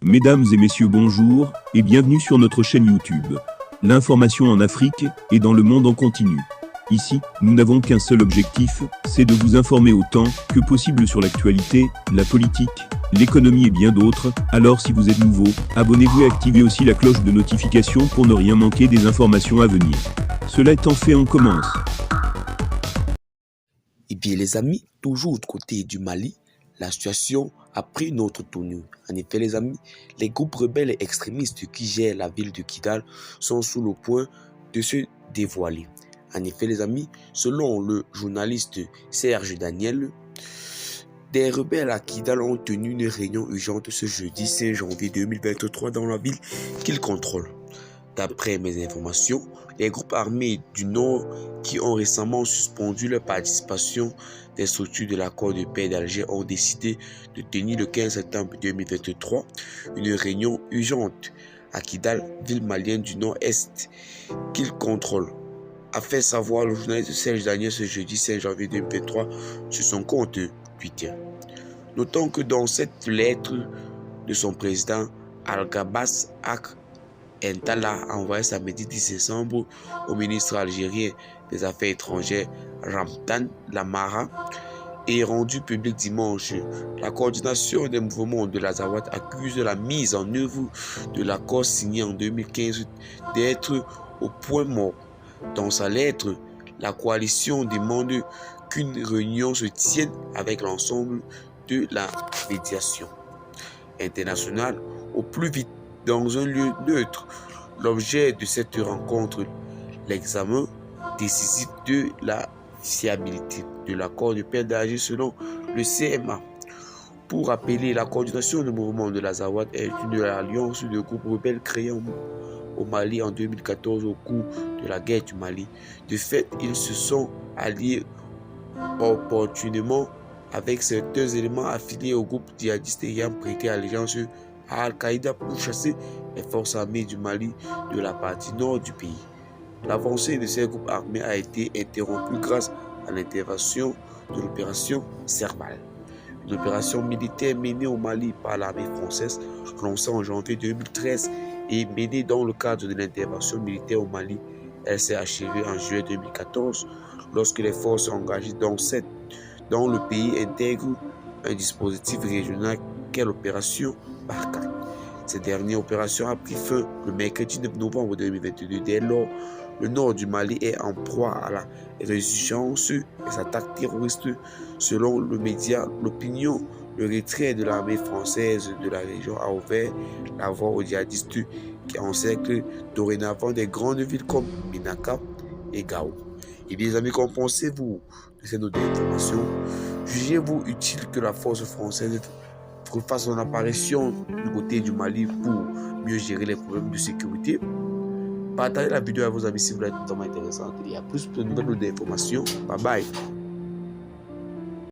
Mesdames et messieurs, bonjour et bienvenue sur notre chaîne YouTube. L'information en Afrique et dans le monde en continu. Ici, nous n'avons qu'un seul objectif, c'est de vous informer autant que possible sur l'actualité, la politique, l'économie et bien d'autres. Alors si vous êtes nouveau, abonnez-vous et activez aussi la cloche de notification pour ne rien manquer des informations à venir. Cela étant fait, on commence. Eh bien les amis, toujours du côté du Mali, la situation a pris une autre tournure. En effet les amis, les groupes rebelles et extrémistes qui gèrent la ville de Kidal sont sur le point de se dévoiler. En effet les amis, selon le journaliste Serge Daniel, des rebelles à Kidal ont tenu une réunion urgente ce jeudi 5 janvier 2023 dans la ville qu'ils contrôlent. D'après mes informations, les groupes armés du Nord qui ont récemment suspendu leur participation des structures de l'accord de paix d'Alger ont décidé de tenir le 15 septembre 2023 une réunion urgente à Kidal, ville malienne du Nord-Est qu'ils contrôlent, a fait savoir le journaliste Serge Daniel ce jeudi 5 janvier 2023 sur son compte Twitter. Notons que dans cette lettre de son président Al-Gabas Entala a envoyé samedi 10 décembre au ministre algérien des Affaires étrangères Ramdan Lamara et rendu public dimanche. La coordination des mouvements de l'Azawad accuse la mise en œuvre de l'accord signé en 2015 d'être au point mort. Dans sa lettre, la coalition demande qu'une réunion se tienne avec l'ensemble de la médiation internationale au plus vite dans un lieu neutre. L'objet de cette rencontre, l'examen décisif de la fiabilité de l'accord de paix d'Alger selon le CMA. Pour rappeler, la coordination du mouvement de l'Azawad est une alliance de groupes rebelles créés au Mali en 2014 au cours de la guerre du Mali. De fait, ils se sont alliés opportunément avec certains éléments affiliés au groupe djihadiste ayant prêté allégeance à Al-Qaïda pour chasser les forces armées du Mali de la partie nord du pays. L'avancée de ces groupes armés a été interrompue grâce à l'intervention de l'opération Serval, une opération militaire menée au Mali par l'armée française, lancée en janvier 2013 et menée dans le cadre de l'intervention militaire au Mali. Elle s'est achevée en juillet 2014 lorsque les forces engagées dans le pays intègrent un dispositif régional qu'est l'opération Barkhane. Cette dernière opération a pris fin le mercredi 9 novembre 2022. Dès lors, le nord du Mali est en proie à la résurgence des attaques terroristes. Selon le média L'Opinion, le retrait de l'armée française de la région a ouvert la voie aux djihadistes qui encerclent dorénavant des grandes villes comme Ménaka et Gao. Et bien les amis, qu'en pensez-vous de ces notes d'information? Jugez-vous utile que la force française fasse son apparition du côté du Mali pour mieux gérer les problèmes de sécurité? Partagez la vidéo à vos amis si vous l'avez totalement intéressante. Il y a plus de nouvelles d'informations. Bye bye.